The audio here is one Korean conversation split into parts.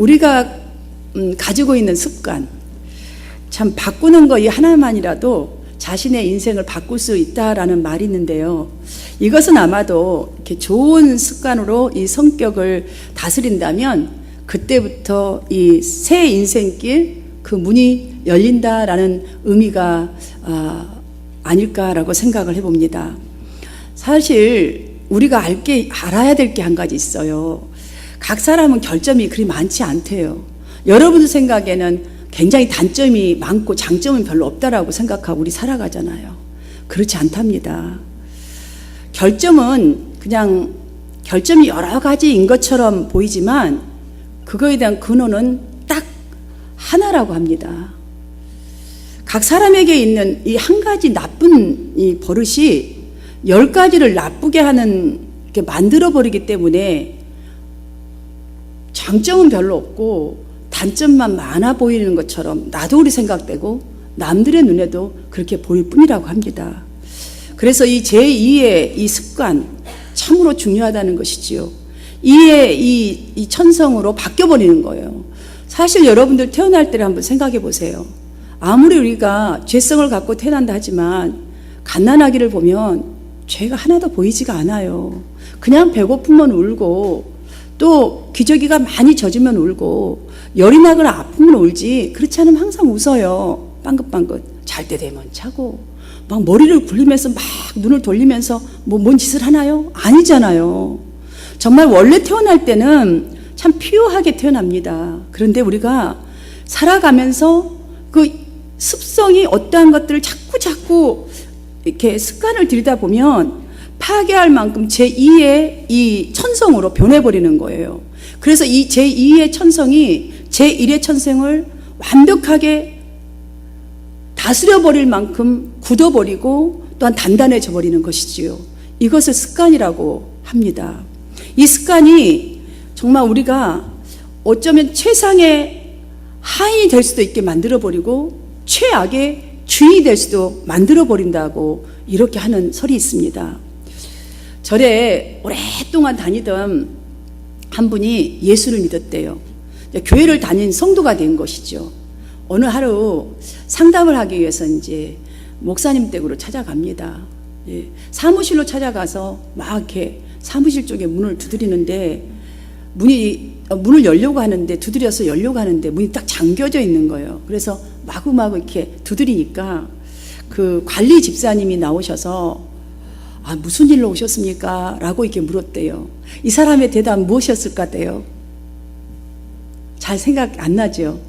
우리가 가지고 있는 습관, 참 바꾸는 거 이 하나만이라도 자신의 인생을 바꿀 수 있다라는 말이 있는데요. 이것은 아마도 이렇게 좋은 습관으로 이 성격을 다스린다면 그때부터 이 새 인생길 그 문이 열린다라는 의미가 아닐까라고 생각을 해봅니다. 사실 우리가 알아야 될 게 한 가지 있어요. 각 사람은 결점이 그리 많지 않대요. 여러분 생각에는 굉장히 단점이 많고 장점은 별로 없다라고 생각하고 우리 살아가잖아요. 그렇지 않답니다. 결점은 그냥 결점이 여러 가지인 것처럼 보이지만 그거에 대한 근원은 딱 하나라고 합니다. 각 사람에게 있는 이 한 가지 나쁜 이 버릇이 10가지를 나쁘게 하는 게 만들어버리기 때문에 장점은 별로 없고 단점만 많아 보이는 것처럼 나도 그리 생각되고 남들의 눈에도 그렇게 보일 뿐이라고 합니다. 그래서 이 제2의 이 습관 참으로 중요하다는 것이지요. 이 천성으로 바뀌어버리는 거예요. 사실 여러분들 태어날 때를 한번 생각해 보세요. 아무리 우리가 죄성을 갖고 태어난다 하지만 갓난아기를 보면 죄가 하나도 보이지가 않아요. 그냥 배고프면 울고 또 기저귀가 많이 젖으면 울고 열이 나거나 아프면 울지 그렇지 않으면 항상 웃어요. 빵긋빵긋. 잘 때 되면 자고 막 머리를 굴리면서 막 눈을 돌리면서 뭔 짓을 하나요? 아니잖아요. 정말 원래 태어날 때는 참 피요하게 태어납니다. 그런데 우리가 살아가면서 그 습성이 어떠한 것들을 자꾸 이렇게 습관을 들이다 보면 파괴할 만큼 제2의 이 천성으로 변해버리는 거예요. 그래서 이 제2의 천성이 제1의 천성을 완벽하게 다스려버릴 만큼 굳어버리고 또한 단단해져 버리는 것이지요. 이것을 습관이라고 합니다. 이 습관이 정말 우리가 어쩌면 최상의 하인이 될 수도 있게 만들어버리고 최악의 주인이 될 수도 만들어버린다고 이렇게 하는 설이 있습니다. 절에 오랫동안 다니던 한 분이 예수를 믿었대요. 교회를 다닌 성도가 된 것이죠. 어느 하루 상담을 하기 위해서 이제 목사님 댁으로 찾아갑니다. 사무실로 찾아가서 막 이렇게 사무실 쪽에 문을 두드리는데 문을 열려고 하는데 두드려서 열려고 하는데 문이 딱 잠겨져 있는 거예요. 그래서 마구마구 이렇게 두드리니까 그 관리 집사님이 나오셔서 무슨 일로 오셨습니까? 라고 이렇게 물었대요. 이 사람의 대답 무엇이었을 것 같아요? 잘 생각 안 나죠?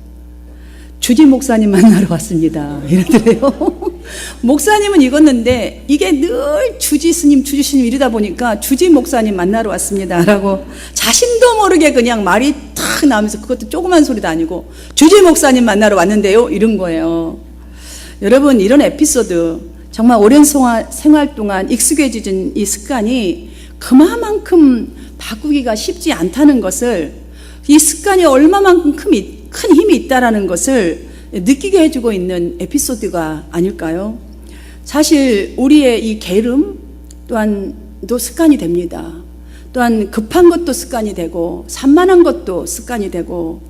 주지 목사님 만나러 왔습니다. 이러더래요. 목사님은 읽었는데 이게 늘 주지 스님 이러다 보니까 주지 목사님 만나러 왔습니다. 라고 자신도 모르게 그냥 말이 탁 나오면서 그것도 조그만 소리도 아니고 주지 목사님 만나러 왔는데요. 이런 거예요. 여러분 이런 에피소드 정말 오랜 생활 동안 익숙해진 이 습관이 그만큼 바꾸기가 쉽지 않다는 것을 이 습관이 얼마만큼 큰 힘이 있다라는 것을 느끼게 해주고 있는 에피소드가 아닐까요? 사실 우리의 이 게으름 또한도 습관이 됩니다. 또한 급한 것도 습관이 되고 산만한 것도 습관이 되고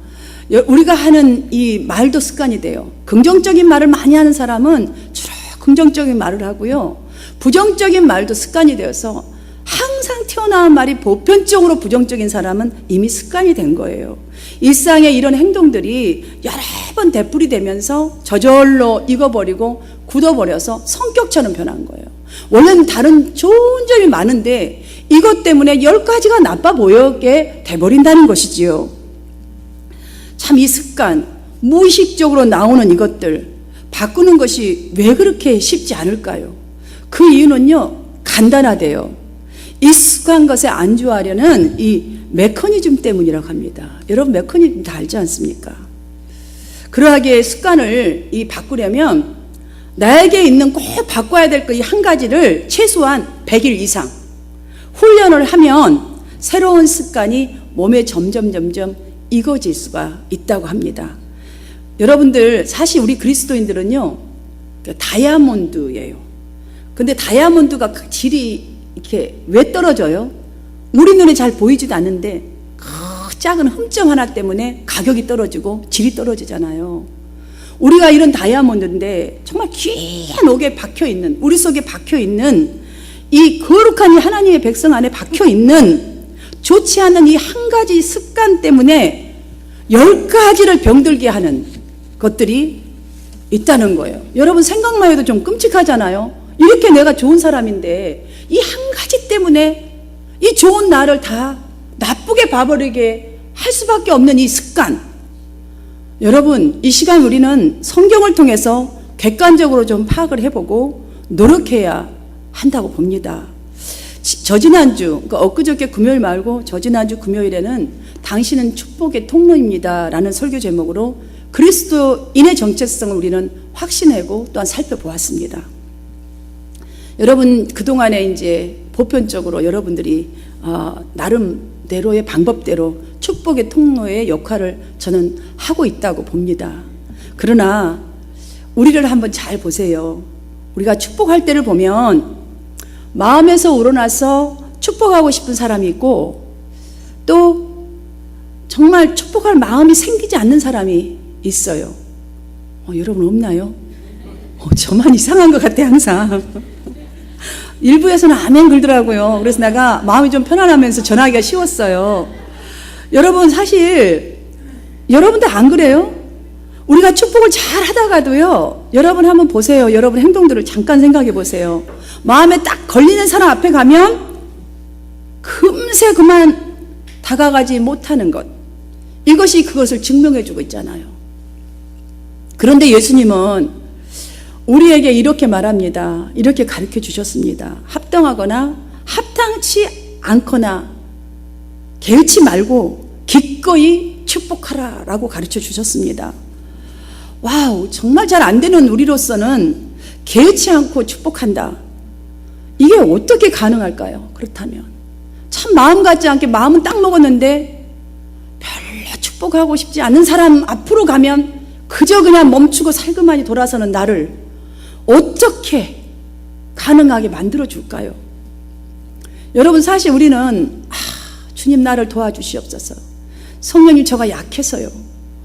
우리가 하는 이 말도 습관이 돼요. 긍정적인 말을 많이 하는 사람은 주로 긍정적인 말을 하고요. 부정적인 말도 습관이 되어서 항상 튀어나온 말이 보편적으로 부정적인 사람은 이미 습관이 된 거예요. 일상의 이런 행동들이 여러 번 되풀이되면서 저절로 익어버리고 굳어버려서 성격처럼 변한 거예요. 원래는 다른 좋은 점이 많은데 이것 때문에 10가지가 나빠 보이게 돼버린다는 것이지요. 참 이 습관, 무의식적으로 나오는 이것들 바꾸는 것이 왜 그렇게 쉽지 않을까요? 그 이유는요, 간단하대요. 익숙한 것에 안주하려는 이 메커니즘 때문이라고 합니다. 여러분 메커니즘 다 알지 않습니까? 그러하기에 습관을 바꾸려면 나에게 있는 꼭 바꿔야 될 것 이 한 가지를 최소한 100일 이상 훈련을 하면 새로운 습관이 몸에 점점 익어질 수가 있다고 합니다. 여러분들 사실 우리 그리스도인들은요 다이아몬드예요. 근데 다이아몬드가 질이 이렇게 왜 떨어져요? 우리 눈에 잘 보이지도 않는데 작은 흠점 하나 때문에 가격이 떨어지고 질이 떨어지잖아요. 우리가 이런 다이아몬드인데 정말 귀한 옥에 박혀있는, 우리 속에 박혀있는 이 거룩한 이 하나님의 백성 안에 박혀있는 좋지 않은 이 한 가지 습관 때문에 10가지를 병들게 하는 것들이 있다는 거예요. 여러분 생각만 해도 좀 끔찍하잖아요. 이렇게 내가 좋은 사람인데 이 한 가지 때문에 이 좋은 나를 다 나쁘게 봐버리게 할 수밖에 없는 이 습관. 여러분 이 시간 우리는 성경을 통해서 객관적으로 좀 파악을 해보고 노력해야 한다고 봅니다. 저지난주, 그러니까 엊그저께 금요일 말고 저지난주 금요일에는 당신은 축복의 통로입니다 라는 설교 제목으로 그리스도인의 정체성을 우리는 확신하고 또한 살펴보았습니다. 여러분 그동안에 이제 보편적으로 여러분들이 나름대로의 방법대로 축복의 통로의 역할을 저는 하고 있다고 봅니다. 그러나 우리를 한번 잘 보세요. 우리가 축복할 때를 보면 마음에서 우러나서 축복하고 싶은 사람이 있고 또 정말 축복할 마음이 생기지 않는 사람이 있어요. 여러분 없나요? 저만 이상한 것 같아 항상. 일부에서는 아멘 그러더라고요. 그래서 내가 마음이 좀 편안하면서 전하기가 쉬웠어요. 여러분 사실 여러분도 안 그래요? 우리가 축복을 잘 하다가도요, 여러분 한번 보세요. 여러분 행동들을 잠깐 생각해 보세요. 마음에 딱 걸리는 사람 앞에 가면 금세 그만 다가가지 못하는 것, 이것이 그것을 증명해 주고 있잖아요. 그런데 예수님은 우리에게 이렇게 말합니다. 이렇게 가르쳐 주셨습니다. 합당하거나 합당치 않거나 개의치 말고 기꺼이 축복하라 라고 가르쳐 주셨습니다. 와우, 정말 잘 안 되는 우리로서는 개의치 않고 축복한다. 이게 어떻게 가능할까요? 그렇다면 참 마음 같지 않게 마음은 딱 먹었는데 별로 축복하고 싶지 않은 사람 앞으로 가면 그저 그냥 멈추고 살그마니 돌아서는 나를 어떻게 가능하게 만들어 줄까요? 여러분 사실 우리는 주님 나를 도와주시옵소서, 성령님 저가 약해서요,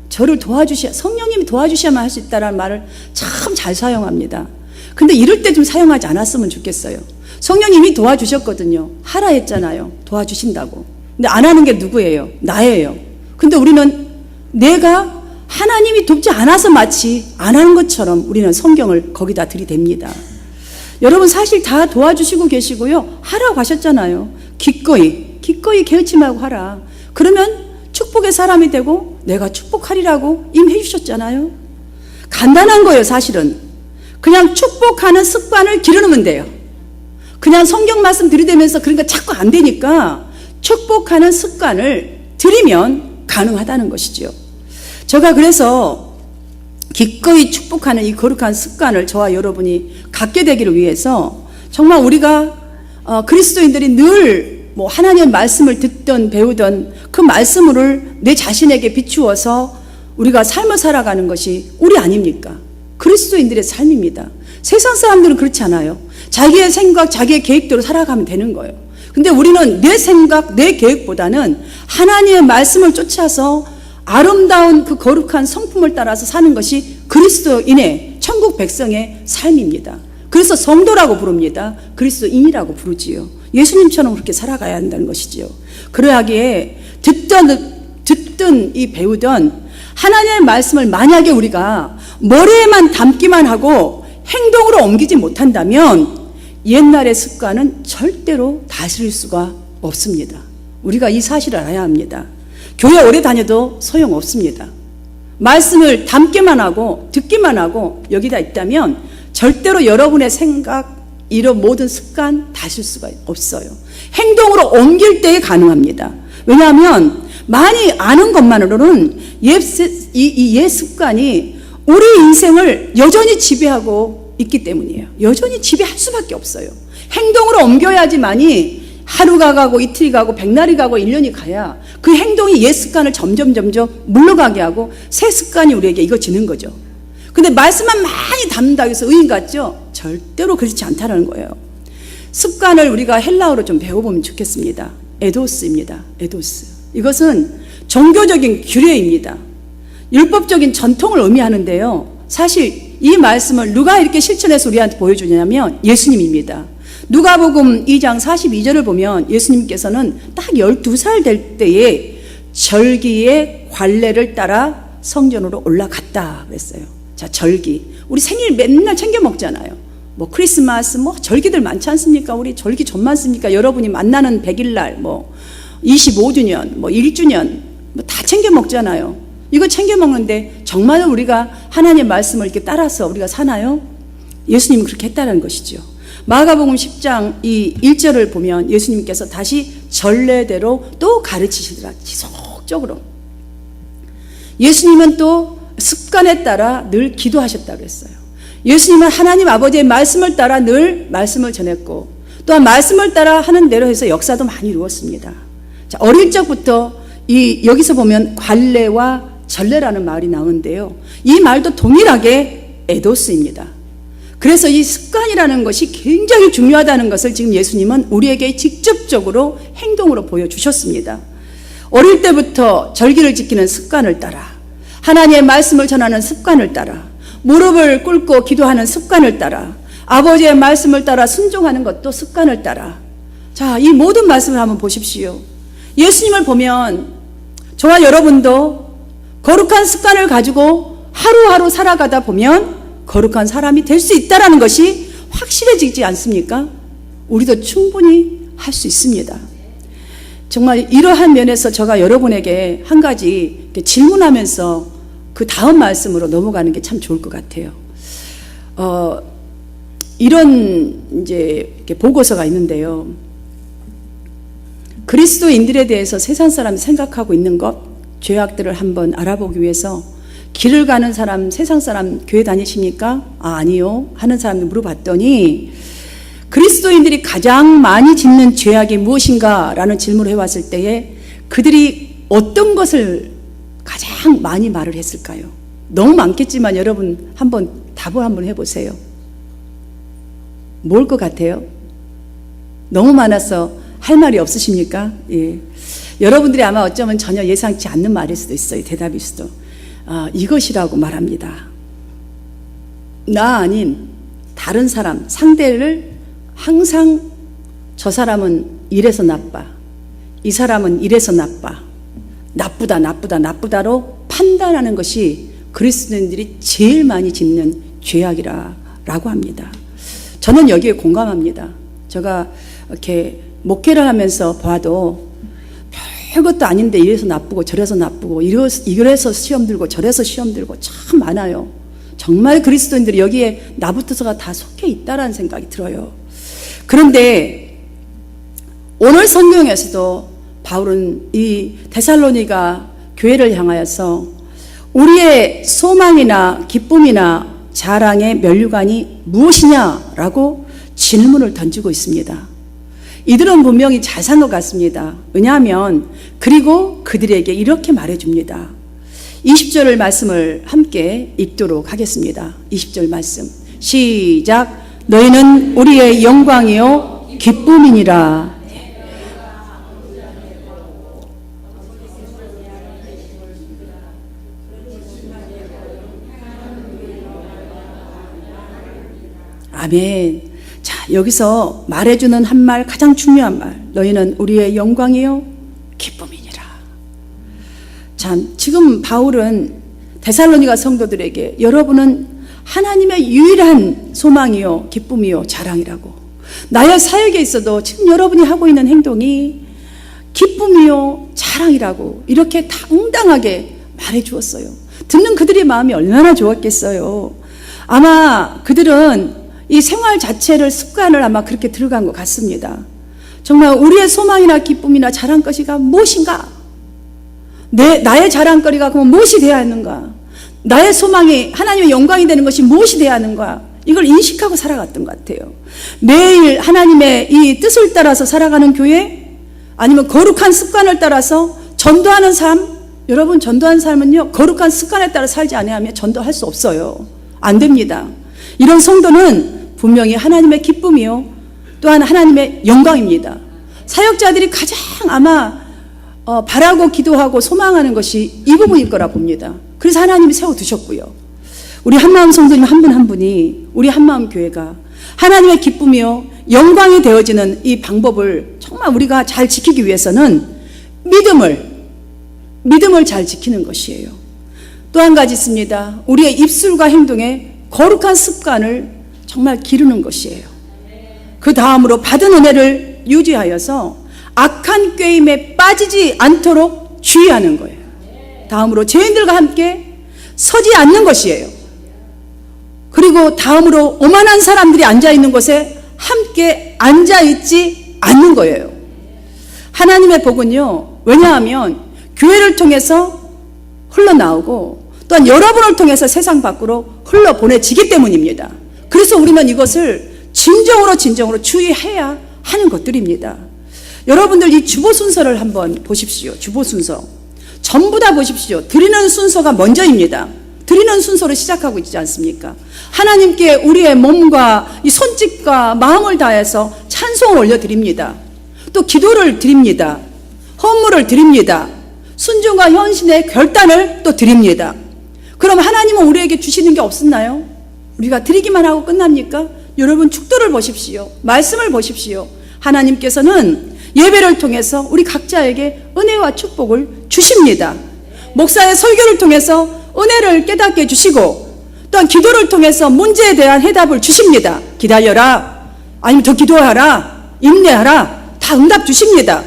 저를 성령님이 도와주셔야만 할 수 있다는 말을 참 잘 사용합니다. 근데 이럴 때 좀 사용하지 않았으면 좋겠어요. 성령님이 도와주셨거든요. 하라 했잖아요. 도와주신다고. 근데 안 하는 게 누구예요? 나예요. 근데 우리는 내가 하나님이 돕지 않아서 마치 안 하는 것처럼 우리는 성경을 거기다 들이댑니다. 여러분 사실 다 도와주시고 계시고요, 하라고 하셨잖아요. 기꺼이 개의치 말고 하라. 그러면 축복의 사람이 되고 내가 축복하리라고 임해 주셨잖아요. 간단한 거예요. 사실은 그냥 축복하는 습관을 기르면 돼요. 그냥 성경 말씀 들이대면서 그러니까 자꾸 안 되니까 축복하는 습관을 들이면 가능하다는 것이죠. 제가 그래서 기꺼이 축복하는 이 거룩한 습관을 저와 여러분이 갖게 되기를 위해서 정말 우리가 그리스도인들이 늘 하나님의 말씀을 듣던 배우던 그 말씀을 내 자신에게 비추어서 우리가 삶을 살아가는 것이 우리 아닙니까? 그리스도인들의 삶입니다. 세상 사람들은 그렇지 않아요. 자기의 생각, 자기의 계획대로 살아가면 되는 거예요. 근데 우리는 내 생각, 내 계획보다는 하나님의 말씀을 쫓아서 아름다운 그 거룩한 성품을 따라서 사는 것이 그리스도인의 천국 백성의 삶입니다. 그래서 성도라고 부릅니다. 그리스도인이라고 부르지요. 예수님처럼 그렇게 살아가야 한다는 것이지요. 그러하기에 듣던 이 배우던 하나님의 말씀을 만약에 우리가 머리에만 담기만 하고 행동으로 옮기지 못한다면 옛날의 습관은 절대로 다스릴 수가 없습니다. 우리가 이 사실을 알아야 합니다. 교회 오래 다녀도 소용없습니다. 말씀을 담기만 하고 듣기만 하고 여기다 있다면 절대로 여러분의 생각, 이런 모든 습관 다실 수가 없어요. 행동으로 옮길 때에 가능합니다. 왜냐하면 많이 아는 것만으로는 옛 습관이 우리 인생을 여전히 지배하고 있기 때문이에요. 여전히 지배할 수밖에 없어요. 행동으로 옮겨야지만이 하루가 가고 이틀이 가고 백날이 가고 1년이 가야 그 행동이 옛 습관을 점점 물러가게 하고 새 습관이 우리에게 이거지는 거죠. 근데 말씀만 많이 담는다고 해서 의인 같죠? 절대로 그렇지 않다는 거예요. 습관을 우리가 헬라어로 좀 배워보면 좋겠습니다. 에도스입니다. 에도스. 이것은 종교적인 규례입니다. 율법적인 전통을 의미하는데요. 사실 이 말씀을 누가 이렇게 실천해서 우리한테 보여주냐면 예수님입니다. 누가복음 2장 42절을 보면 예수님께서는 딱 12살 될 때에 절기의 관례를 따라 성전으로 올라갔다 그랬어요. 자, 절기. 우리 생일 맨날 챙겨 먹잖아요. 뭐 크리스마스 뭐 절기들 많지 않습니까? 우리 절기 좀 많습니까? 여러분이 만나는 100일날 뭐 25주년 뭐 1주년 뭐 다 챙겨 먹잖아요. 이거 챙겨 먹는데 정말 우리가 하나님의 말씀을 이렇게 따라서 우리가 사나요? 예수님은 그렇게 했다는 것이죠. 마가복음 10장 이 1절을 보면 예수님께서 다시 전례대로 또 가르치시더라. 지속적으로. 예수님은 또 습관에 따라 늘 기도하셨다고 했어요. 예수님은 하나님 아버지의 말씀을 따라 늘 말씀을 전했고 또한 말씀을 따라 하는 대로 해서 역사도 많이 이루었습니다. 자, 어릴 적부터 여기서 보면 관례와 전례라는 말이 나오는데요. 이 말도 동일하게 에도스입니다. 그래서 이 습관이라는 것이 굉장히 중요하다는 것을 지금 예수님은 우리에게 직접적으로 행동으로 보여주셨습니다. 어릴 때부터 절기를 지키는 습관을 따라 하나님의 말씀을 전하는 습관을 따라 무릎을 꿇고 기도하는 습관을 따라 아버지의 말씀을 따라 순종하는 것도 습관을 따라 자, 이 모든 말씀을 한번 보십시오. 예수님을 보면 저와 여러분도 거룩한 습관을 가지고 하루하루 살아가다 보면 거룩한 사람이 될 수 있다는 것이 확실해지지 않습니까? 우리도 충분히 할 수 있습니다. 정말 이러한 면에서 제가 여러분에게 한 가지 질문하면서 그 다음 말씀으로 넘어가는 게 참 좋을 것 같아요. 이런 이제 이렇게 보고서가 있는데요. 그리스도인들에 대해서 세상 사람이 생각하고 있는 것, 죄악들을 한번 알아보기 위해서 길을 가는 사람, 세상 사람 교회 다니십니까? 아니요 하는 사람이 물어봤더니 그리스도인들이 가장 많이 짓는 죄악이 무엇인가? 라는 질문을 해왔을 때에 그들이 어떤 것을 가장 많이 말을 했을까요? 너무 많겠지만 여러분 한번 답을 한번 해보세요. 뭘 것 같아요? 너무 많아서 할 말이 없으십니까? 예. 여러분들이 아마 어쩌면 전혀 예상치 않는 말일 수도 있어요. 대답일 수도. 이것이라고 말합니다. 나 아닌 다른 사람, 상대를 항상 저 사람은 이래서 나빠, 이 사람은 이래서 나빠, 나쁘다, 나쁘다, 나쁘다로 판단하는 것이 그리스도인들이 제일 많이 짓는 죄악이라고 합니다. 저는 여기에 공감합니다. 제가 이렇게 목회를 하면서 봐도 별것도 아닌데 이래서 나쁘고 저래서 나쁘고 이래서 시험 들고 저래서 시험 들고 참 많아요. 정말 그리스도인들이 여기에 나부터서가 다 속해 있다라는 생각이 들어요. 그런데 오늘 성경에서도 바울은 이 데살로니가 교회를 향하여서 우리의 소망이나 기쁨이나 자랑의 면류관이 무엇이냐라고 질문을 던지고 있습니다. 이들은 분명히 잘 산 것 같습니다. 왜냐하면 그리고 그들에게 이렇게 말해줍니다. 20절 말씀을 함께 읽도록 하겠습니다. 20절 말씀 시작. 너희는 우리의 영광이요 기쁨이니라. 아멘. 자, 여기서 말해주는 한 말, 가장 중요한 말. 너희는 우리의 영광이요 기쁨이니라. 참, 지금 바울은 데살로니가 성도들에게 여러분은 하나님의 유일한 소망이요 기쁨이요 자랑이라고, 나의 사역에 있어도 지금 여러분이 하고 있는 행동이 기쁨이요 자랑이라고 이렇게 당당하게 말해주었어요. 듣는 그들의 마음이 얼마나 좋았겠어요. 아마 그들은 이 생활 자체를 습관을 아마 그렇게 들어간 것 같습니다. 정말 우리의 소망이나 기쁨이나 자랑거리가 무엇인가? 나의 자랑거리가 그럼 무엇이 되어야 하는가? 나의 소망이 하나님의 영광이 되는 것이 무엇이 되어야 하는가? 이걸 인식하고 살아갔던 것 같아요. 매일 하나님의 이 뜻을 따라서 살아가는 교회, 아니면 거룩한 습관을 따라서 전도하는 삶. 여러분, 전도하는 삶은요 거룩한 습관에 따라 살지 않으면 전도할 수 없어요. 안 됩니다. 이런 성도는 분명히 하나님의 기쁨이요 또한 하나님의 영광입니다. 사역자들이 가장 아마 바라고 기도하고 소망하는 것이 이 부분일 거라 봅니다. 그래서 하나님이 세워두셨고요. 우리 한마음 성도님 한 분 한 분이 우리 한마음 교회가 하나님의 기쁨이요 영광이 되어지는 이 방법을 정말 우리가 잘 지키기 위해서는 믿음을 잘 지키는 것이에요. 또 한 가지 있습니다. 우리의 입술과 행동에 거룩한 습관을 정말 기르는 것이에요. 그 다음으로 받은 은혜를 유지하여서 악한 꾀임에 빠지지 않도록 주의하는 거예요. 다음으로 죄인들과 함께 서지 않는 것이에요. 그리고 다음으로 오만한 사람들이 앉아있는 곳에 함께 앉아있지 않는 거예요. 하나님의 복은요, 왜냐하면 교회를 통해서 흘러나오고 또한 여러분을 통해서 세상 밖으로 흘러보내지기 때문입니다. 그래서 우리는 이것을 진정으로 주의해야 하는 것들입니다. 여러분들 이 주보 순서를 한번 보십시오. 주보 순서 전부 다 보십시오. 드리는 순서가 먼저입니다. 드리는 순서로 시작하고 있지 않습니까? 하나님께 우리의 몸과 이 손짓과 마음을 다해서 찬송을 올려드립니다. 또 기도를 드립니다. 헌물을 드립니다. 순종과 헌신의 결단을 또 드립니다. 그럼 하나님은 우리에게 주시는 게 없었나요? 우리가 드리기만 하고 끝납니까? 여러분 축도를 보십시오. 말씀을 보십시오. 하나님께서는 예배를 통해서 우리 각자에게 은혜와 축복을 주십니다. 목사의 설교를 통해서 은혜를 깨닫게 해주시고 또한 기도를 통해서 문제에 대한 해답을 주십니다. 기다려라, 아니면 더 기도하라, 인내하라, 다 응답 주십니다.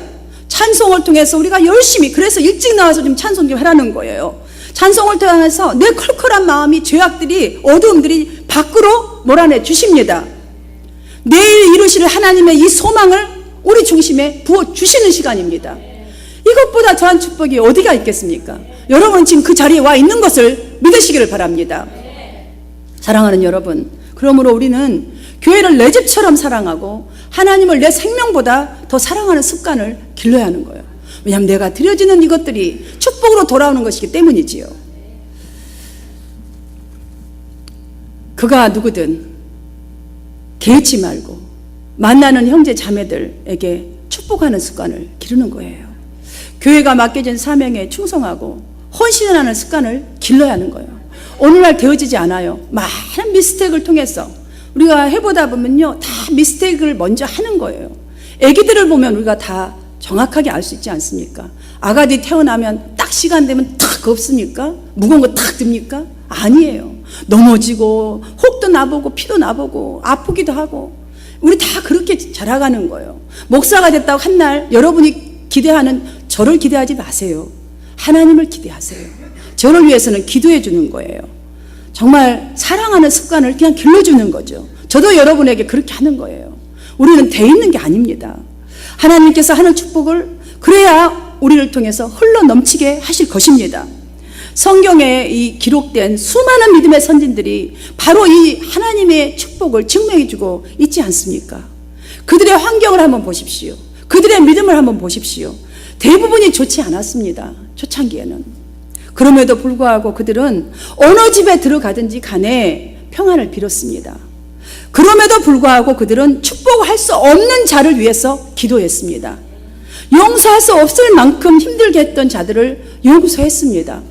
찬송을 통해서 우리가 열심히, 그래서 일찍 나와서 좀 찬송 좀 하라는 거예요. 찬송을 통해서 내 컬컬한 마음이, 죄악들이, 어두움들이 밖으로 몰아내 주십니다. 내일 이루실 하나님의 이 소망을 우리 중심에 부어주시는 시간입니다. 이것보다 더한 축복이 어디가 있겠습니까? 여러분은 지금 그 자리에 와 있는 것을 믿으시기를 바랍니다. 사랑하는 여러분, 그러므로 우리는 교회를 내 집처럼 사랑하고 하나님을 내 생명보다 더 사랑하는 습관을 길러야 하는 거예요. 왜냐하면 내가 드려지는 이것들이 축복으로 돌아오는 것이기 때문이지요. 그가 누구든 개의치 말고 만나는 형제 자매들에게 축복하는 습관을 기르는 거예요. 교회가 맡겨진 사명에 충성하고 헌신하는 습관을 길러야 하는 거예요. 오늘날 되어지지 않아요. 많은 미스테이크를 통해서 우리가 해보다 보면요, 다 미스테이크를 먼저 하는 거예요. 애기들을 보면 우리가 다 정확하게 알 수 있지 않습니까? 아가들이 태어나면 딱 시간 되면 탁 없습니까? 무거운 거 탁 듭니까? 아니에요. 넘어지고 혹도 나보고 피도 나보고 아프기도 하고 우리 다 그렇게 자라가는 거예요. 목사가 됐다고 한 날 여러분이 기대하는 저를 기대하지 마세요. 하나님을 기대하세요. 저를 위해서는 기도해 주는 거예요. 정말 사랑하는 습관을 그냥 길러주는 거죠. 저도 여러분에게 그렇게 하는 거예요. 우리는 돼 있는 게 아닙니다. 하나님께서 하는 축복을 그래야 우리를 통해서 흘러 넘치게 하실 것입니다. 성경에 이 기록된 수많은 믿음의 선진들이 바로 이 하나님의 축복을 증명해 주고 있지 않습니까? 그들의 환경을 한번 보십시오. 그들의 믿음을 한번 보십시오. 대부분이 좋지 않았습니다. 초창기에는. 그럼에도 불구하고 그들은 어느 집에 들어가든지 간에 평안을 빌었습니다. 그럼에도 불구하고 그들은 축복할 수 없는 자를 위해서 기도했습니다. 용서할 수 없을 만큼 힘들게 했던 자들을 용서했습니다.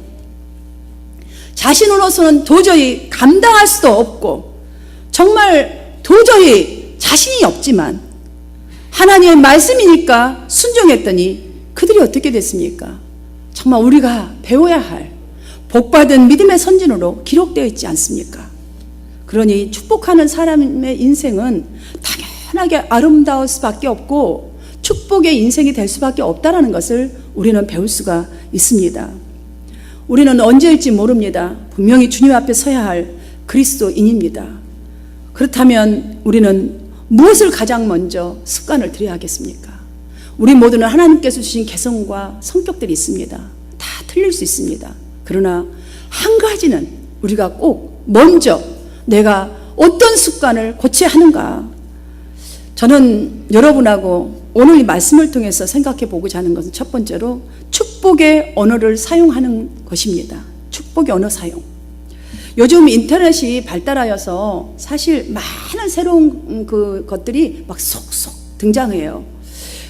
자신으로서는 도저히 감당할 수도 없고 정말 도저히 자신이 없지만 하나님의 말씀이니까 순종했더니 그들이 어떻게 됐습니까? 정말 우리가 배워야 할 복받은 믿음의 선진으로 기록되어 있지 않습니까? 그러니 축복하는 사람의 인생은 당연하게 아름다울 수밖에 없고 축복의 인생이 될 수밖에 없다는 것을 우리는 배울 수가 있습니다. 우리는 언제일지 모릅니다. 분명히 주님 앞에 서야 할 그리스도인입니다. 그렇다면 우리는 무엇을 가장 먼저 습관을 들여야 하겠습니까? 우리 모두는 하나님께서 주신 개성과 성격들이 있습니다. 다 틀릴 수 있습니다. 그러나 한 가지는 우리가 꼭 먼저 내가 어떤 습관을 고쳐야 하는가? 저는 여러분하고 오늘 이 말씀을 통해서 생각해 보고자 하는 것은 첫 번째로 축복의 언어를 사용하는 것입니다. 축복의 언어 사용. 요즘 인터넷이 발달하여서 사실 많은 새로운 것들이 막 속속 등장해요.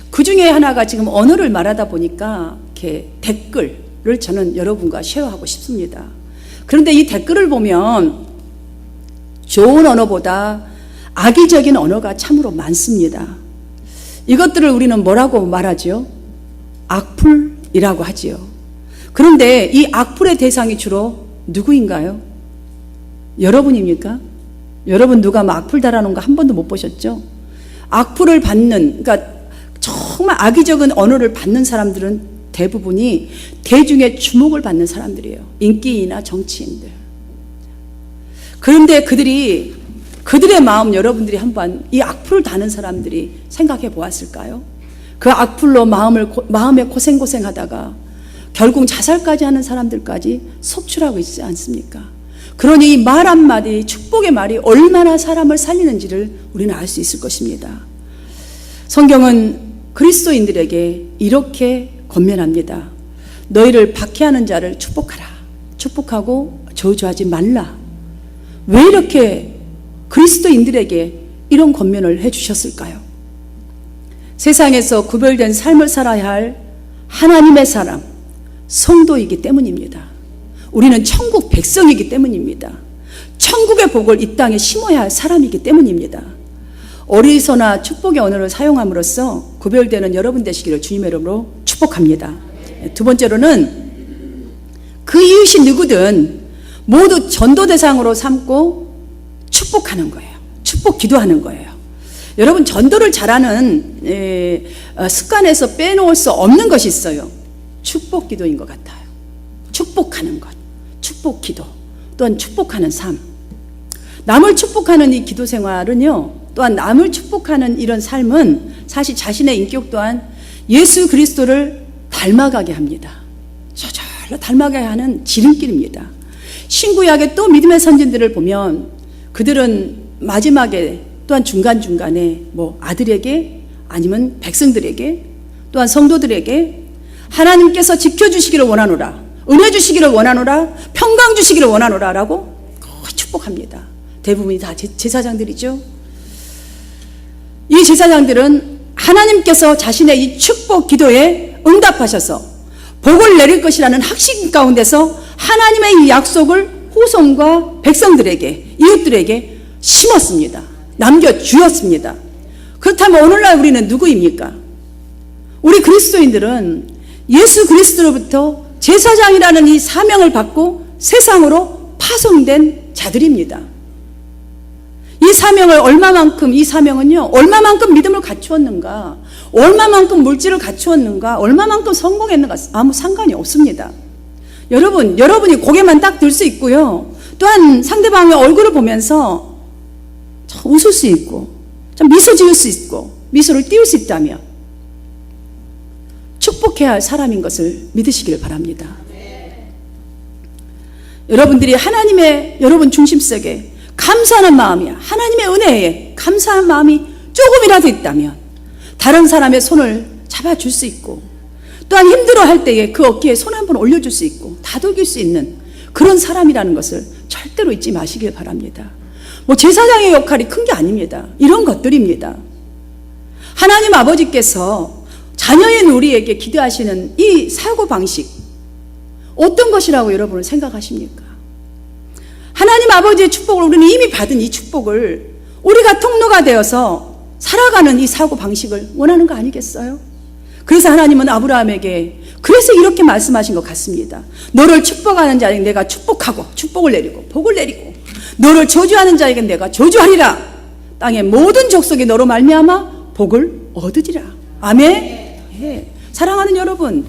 그 중에 하나가 지금 언어를 말하다 보니까 이렇게 댓글을 저는 여러분과 쉐어하고 싶습니다. 그런데 이 댓글을 보면 좋은 언어보다 악의적인 언어가 참으로 많습니다. 이것들을 우리는 뭐라고 말하죠? 악플이라고 하지요. 그런데 이 악플의 대상이 주로 누구인가요? 여러분입니까? 여러분 누가 막 악플 달아놓은 거 한 번도 못 보셨죠? 악플을 받는, 그러니까 정말 악의적인 언어를 받는 사람들은 대부분이 대중의 주목을 받는 사람들이에요. 인기인이나 정치인들. 그런데 그들의 마음 여러분들이 한번 이 악플을 다는 사람들이 생각해 보았을까요? 그 악플로 마음에 고생하다가 결국 자살까지 하는 사람들까지 속출하고 있지 않습니까? 그러니 이 말 한마디, 축복의 말이 얼마나 사람을 살리는지를 우리는 알 수 있을 것입니다. 성경은 그리스도인들에게 이렇게 권면합니다. 너희를 박해하는 자를 축복하라. 축복하고 저주하지 말라. 왜 이렇게 그리스도인들에게 이런 권면을 해주셨을까요? 세상에서 구별된 삶을 살아야 할 하나님의 사람, 성도이기 때문입니다. 우리는 천국 백성이기 때문입니다. 천국의 복을 이 땅에 심어야 할 사람이기 때문입니다. 어디서나 축복의 언어를 사용함으로써 구별되는 여러분 되시기를 주님의 이름으로 축복합니다. 두 번째로는 그 이웃이 누구든 모두 전도 대상으로 삼고 축복하는 거예요. 축복 기도하는 거예요. 여러분 전도를 잘하는 습관에서 빼놓을 수 없는 것이 있어요. 축복 기도인 것 같아요. 축복하는 것, 축복 기도, 또한 축복하는 삶. 남을 축복하는 이 기도 생활은요, 또한 남을 축복하는 이런 삶은 사실 자신의 인격 또한 예수 그리스도를 닮아가게 합니다. 저절로 닮아가게 하는 지름길입니다. 신구약의 또 믿음의 선진들을 보면 그들은 마지막에 또한 중간중간에 아들에게 아니면 백성들에게 또한 성도들에게 하나님께서 지켜주시기를 원하노라, 은혜 주시기를 원하노라, 평강 주시기를 원하노라 라고 축복합니다. 대부분이 다 제사장들이죠. 이 제사장들은 하나님께서 자신의 이 축복 기도에 응답하셔서 복을 내릴 것이라는 확신 가운데서 하나님의 이 약속을 후손과 백성들에게, 이웃들에게 심었습니다. 남겨주었습니다. 그렇다면 오늘날 우리는 누구입니까? 우리 그리스도인들은 예수 그리스도로부터 제사장이라는 이 사명을 받고 세상으로 파송된 자들입니다. 이 사명은요, 얼마만큼 믿음을 갖추었는가, 얼마만큼 물질을 갖추었는가, 얼마만큼 성공했는가 아무 상관이 없습니다. 여러분이 고개만 딱 들 수 있고요. 또한 상대방의 얼굴을 보면서 웃을 수 있고, 미소 지을 수 있고, 미소를 띄울 수 있다면 축복해야 할 사람인 것을 믿으시기를 바랍니다. 여러분들이 하나님의 여러분 중심 속에 감사하는 마음이야. 하나님의 은혜에 감사한 마음이 조금이라도 있다면 다른 사람의 손을 잡아줄 수 있고, 또한 힘들어할 때에 그 어깨에 손 한번 올려줄 수 있고 다독일 수 있는 그런 사람이라는 것을 절대로 잊지 마시길 바랍니다. 제사장의 역할이 큰 게 아닙니다. 이런 것들입니다. 하나님 아버지께서 자녀인 우리에게 기대하시는 이 사고방식 어떤 것이라고 여러분은 생각하십니까? 하나님 아버지의 축복을 우리는 이미 받은 이 축복을 우리가 통로가 되어서 살아가는 이 사고방식을 원하는 거 아니겠어요? 그래서 하나님은 아브라함에게 그래서 이렇게 말씀하신 것 같습니다. 너를 축복하는 자에게 내가 축복하고 축복을 내리고 복을 내리고, 너를 저주하는 자에게 내가 저주하리라. 땅의 모든 족속이 너로 말미암아 복을 얻으리라. 아멘. 네. 사랑하는 여러분,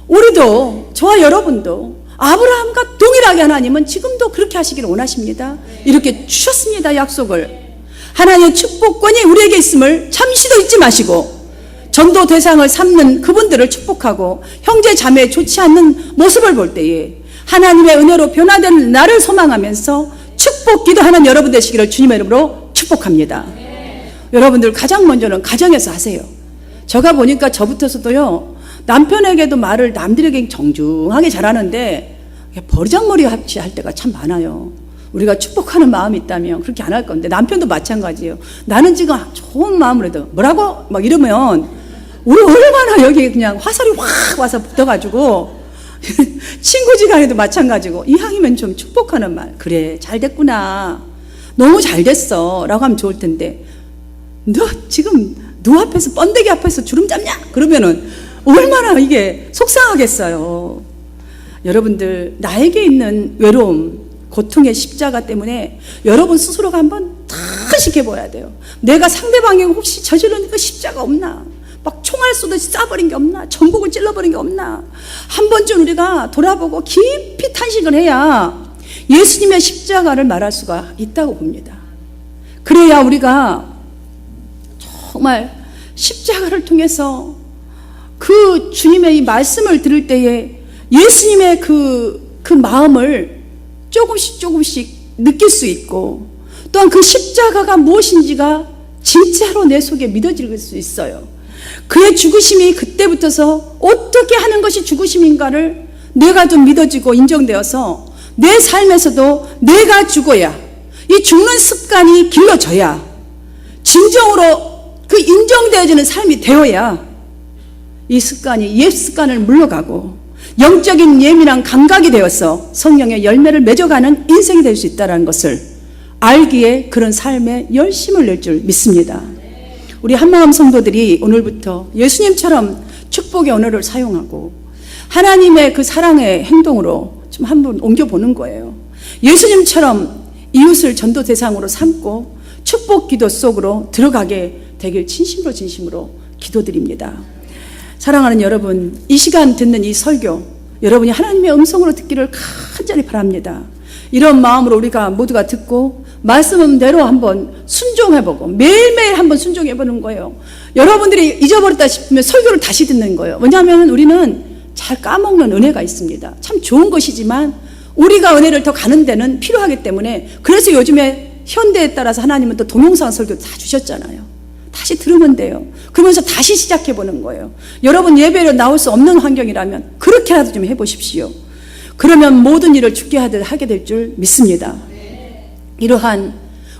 우리도, 저와 여러분도 아브라함과 동일하게 하나님은 지금도 그렇게 하시기를 원하십니다. 이렇게 주셨습니다. 약속을. 하나님의 축복권이 우리에게 있음을 잠시도 잊지 마시고 전도 대상을 삼는 그분들을 축복하고 형제 자매에 좋지 않는 모습을 볼 때에 하나님의 은혜로 변화되는 나를 소망하면서 축복 기도하는 여러분 되시기를 주님의 이름으로 축복합니다. 여러분들 가장 먼저는 가정에서 하세요. 제가 보니까 저부터서도요, 남편에게도 말을 남들에게 정중하게 잘하는데 버리장머리 없이 할 때가 참 많아요. 우리가 축복하는 마음이 있다면 그렇게 안 할 건데, 남편도 마찬가지예요. 나는 지금 좋은 마음으로 해도 뭐라고 막 이러면 우리 얼마나 여기 그냥 화살이 확 와서 붙어가지고 친구지간에도 마찬가지고 이왕이면 좀 축복하는 말. 그래 잘 됐구나. 너무 잘 됐어 라고 하면 좋을 텐데 너 지금 누 앞에서 번데기 앞에서 주름 잡냐? 그러면은 얼마나 이게 속상하겠어요. 여러분들 나에게 있는 외로움 고통의 십자가 때문에 여러분 스스로가 한번 다시 해봐야 돼요. 내가 상대방이 혹시 저지른 그 십자가 없나? 막 총알 쏘듯이 쏴버린 게 없나? 전국을 찔러버린 게 없나? 한 번쯤 우리가 돌아보고 깊이 탄식을 해야 예수님의 십자가를 말할 수가 있다고 봅니다. 그래야 우리가 정말 십자가를 통해서 그 주님의 이 말씀을 들을 때에 예수님의 그 마음을 조금씩 느낄 수 있고 또한 그 십자가가 무엇인지가 진짜로 내 속에 믿어질 수 있어요. 그의 죽으심이 그때부터서 어떻게 하는 것이 죽으심인가를 내가 좀 믿어지고 인정되어서 내 삶에서도 내가 죽어야 이 죽는 습관이 길러져야 진정으로 그 인정되어지는 삶이 되어야 이 습관이 옛 습관을 물러가고 영적인 예민한 감각이 되어서 성령의 열매를 맺어가는 인생이 될 수 있다는 것을 알기에 그런 삶에 열심을 낼 줄 믿습니다. 우리 한마음 성도들이 오늘부터 예수님처럼 축복의 언어를 사용하고 하나님의 그 사랑의 행동으로 좀 한번 옮겨보는 거예요. 예수님처럼 이웃을 전도 대상으로 삼고 축복 기도 속으로 들어가게 되길 진심으로 기도드립니다. 사랑하는 여러분, 이 시간 듣는 이 설교 여러분이 하나님의 음성으로 듣기를 간절히 바랍니다. 이런 마음으로 우리가 모두가 듣고 말씀대로 한번 순종해보고 매일매일 한번 순종해보는 거예요. 여러분들이 잊어버렸다 싶으면 설교를 다시 듣는 거예요. 왜냐하면 우리는 잘 까먹는 은혜가 있습니다. 참 좋은 것이지만 우리가 은혜를 더 가는 데는 필요하기 때문에 그래서 요즘에 현대에 따라서 하나님은 또 동영상 설교 다 주셨잖아요. 다시 들으면 돼요. 그러면서 다시 시작해보는 거예요. 여러분 예배로 나올 수 없는 환경이라면 그렇게라도 좀 해보십시오. 그러면 모든 일을 주께 하게 될 줄 믿습니다. 이러한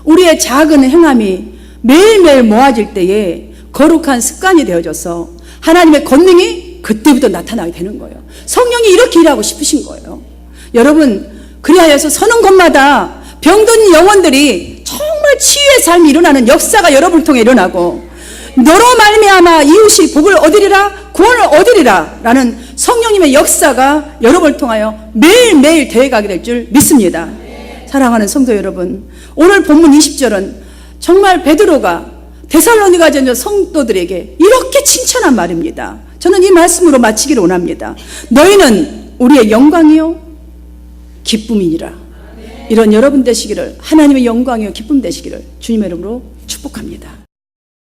우리의 작은 행함이 매일매일 모아질 때에 거룩한 습관이 되어져서 하나님의 권능이 그때부터 나타나게 되는 거예요. 성령이 이렇게 일하고 싶으신 거예요. 여러분 그리하여서 서는 곳마다 병든 영혼들이 정말 치유의 삶이 일어나는 역사가 여러분을 통해 일어나고 너로 말미암아 이웃이 복을 얻으리라 구원을 얻으리라 라는 성령님의 역사가 여러분을 통하여 매일매일 되어가게 될 줄 믿습니다. 사랑하는 성도 여러분, 오늘 본문 20절은 정말 베드로가 데살로니가 전서 성도들에게 이렇게 칭찬한 말입니다. 저는 이 말씀으로 마치기를 원합니다. 너희는 우리의 영광이요 기쁨이니라. 이런 여러분 되시기를, 하나님의 영광이요 기쁨 되시기를 주님의 이름으로 축복합니다.